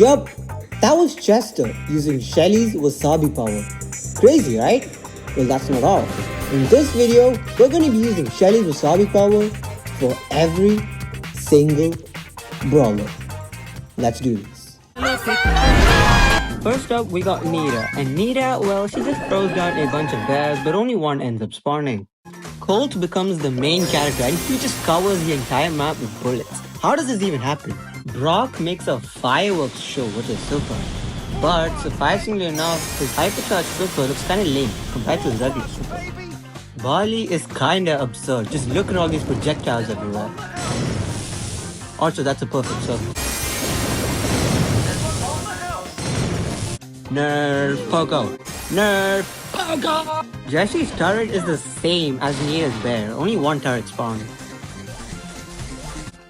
Yup, that was Chester using Shelly's Wasabi power. Crazy, right? Well, that's not all. In this video, we're going to be using Shelly's Wasabi power for every single Brawler. Let's do this. First up, we got Nita. And Nita, well, she just throws down a bunch of bears, but only one ends up spawning. Colt becomes the main character and he just covers the entire map with bullets. How does this even happen? Brock makes a fireworks show with his super. But surprisingly enough, his Hypercharge super looks kinda lame compared to his ugly super. Barley is kinda absurd. Just look at all these projectiles everywhere. Also, that's a perfect circle. Nerf Pogo! Nerf Pogo! Jesse's turret is the same as Nita's bear, only one turret spawned.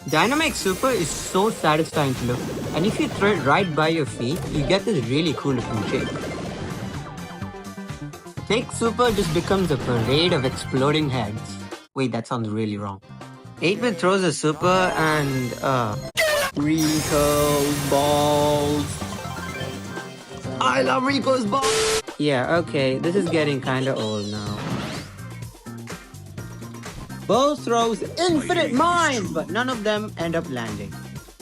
Dynamite Super is so satisfying to look at, and if you throw it right by your feet, you get this really cool looking shape. Take Super just becomes a parade of exploding heads. Wait, that sounds really wrong. 8-Bit throws a Super and Rico's balls. I love Rico's balls! Yeah, okay, this is getting kinda old now. Bo throws infinite mines, but none of them end up landing.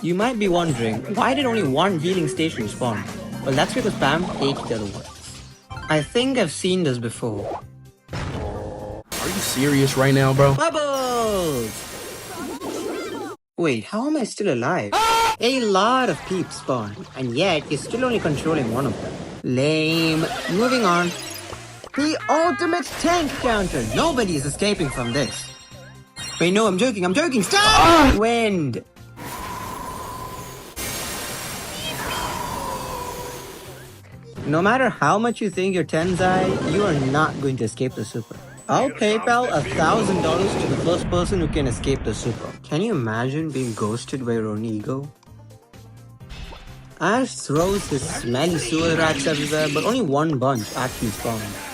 You might be wondering, why did only one healing station spawn? Well, that's because Pam hates the other ones. I think I've seen this before. Are you serious right now, bro? Bubbles! Wait, how am I still alive? A lot of peeps spawn, and yet you're still only controlling one of them. Lame. Moving on. The ultimate tank counter. Nobody is escaping from this. Wait, no, I'm joking. Stop! Wind. No matter how much you think you're Tensai, you are not going to escape the super. I'll PayPal $1,000 to the first person who can escape the super. Can you imagine being ghosted by your own ego? Ash throws his smelly sewer rats everywhere, but only one bunch actually spawns.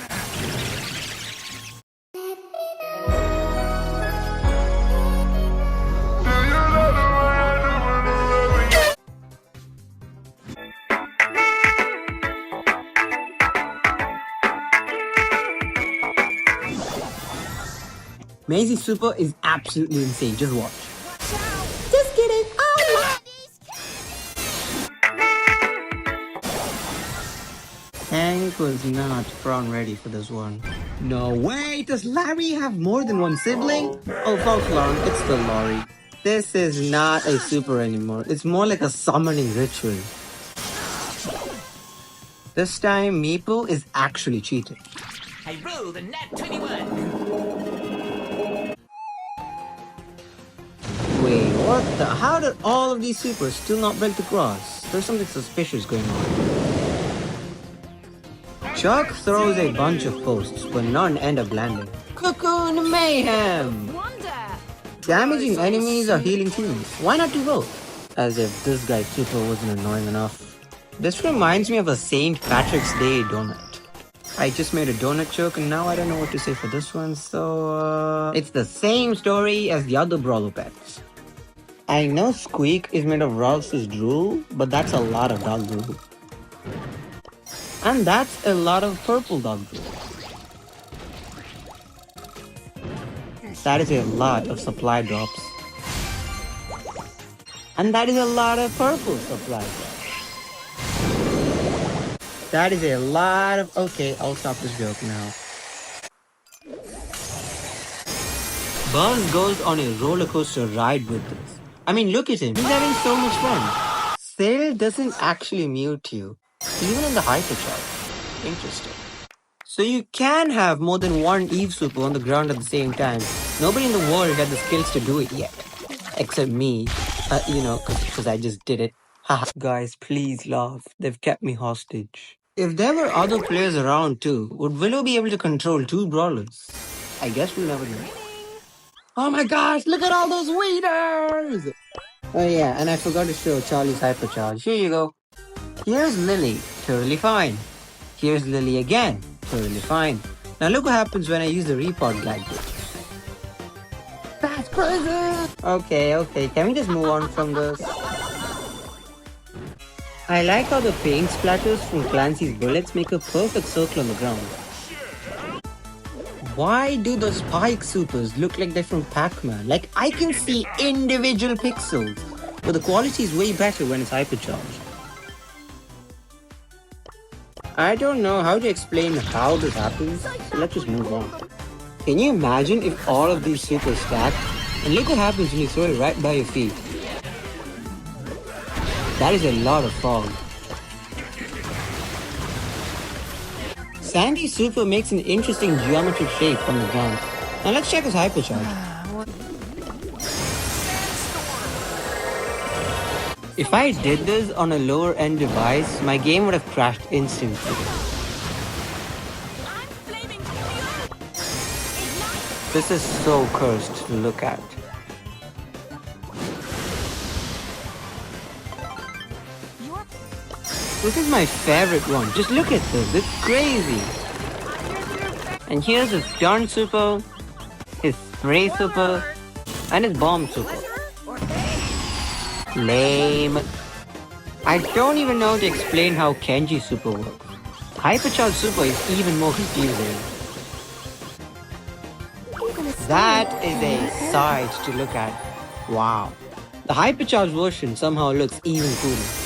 Maisie's super is absolutely insane, just watch. Just kidding, Hank was not prawn ready for this one. No way, does Larry have more than one sibling? Oh, false alarm, it's the lorry. This is not a super anymore, it's more like a summoning ritual. This time, Meeple is actually cheating. I roll the nat 21. Wait, what the? How did all of these supers still not break the cross? There's something suspicious going on. Chuck throws a bunch of posts, but none end up landing. Cocoon Mayhem! Damaging enemies or healing teams. Why not do both? As if this guy's super wasn't annoying enough. This reminds me of a St. Patrick's Day donut. I just made a donut joke and now I don't know what to say for this one, so it's the same story as the other Brawler pets. I know Squeak is made of Rolf's drool, but that's a lot of dog drool. And that's a lot of purple dog drool. That is a lot of supply drops. And that is a lot of purple supply drops. That is a lot of... Okay, I'll stop this joke now. Buzz goes on a roller coaster ride with this. I mean, look at him. He's having so much fun. Cell doesn't actually mute you, even in the Hypercharge. Interesting. So you can have more than one Eve super on the ground at the same time. Nobody in the world had the skills to do it yet. Except me. You know, because I just did it. Haha. Guys, please laugh. They've kept me hostage. If there were other players around too, would Willow be able to control 2 Brawlers? I guess we'll never know. Oh my gosh, look at all those wieners! Oh yeah, and I forgot to show Charlie's Hypercharge. Here you go. Here's Lily, totally fine. Here's Lily again, totally fine. Now look what happens when I use the repod gadget. That's crazy! Okay, can we just move on from this? I like how the paint splatters from Clancy's bullets make a perfect circle on the ground. Why do the Spike Supers look like they're from Pac-Man? Like, I can see individual pixels, but the quality is way better when it's hypercharged. I don't know how to explain how this happens, so let's just move on. Can you imagine if all of these supers stack? And look what happens when you throw it right by your feet. That is a lot of fog. Sandy's super makes an interesting geometric shape from the ground. Now let's check his hypercharge. If I did this on a lower end device, my game would have crashed instantly. This is so cursed to look at. This is my favorite one. Just look at this. It's crazy. And here's his Dawn Super, his Spray Super, and his Bomb Super. Lame. I don't even know how to explain how Kenji Super works. Hypercharge Super is even more confusing. That is a sight to look at. Wow. The Hypercharge version somehow looks even cooler.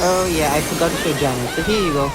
Oh yeah, I forgot to show Janet, so here you go.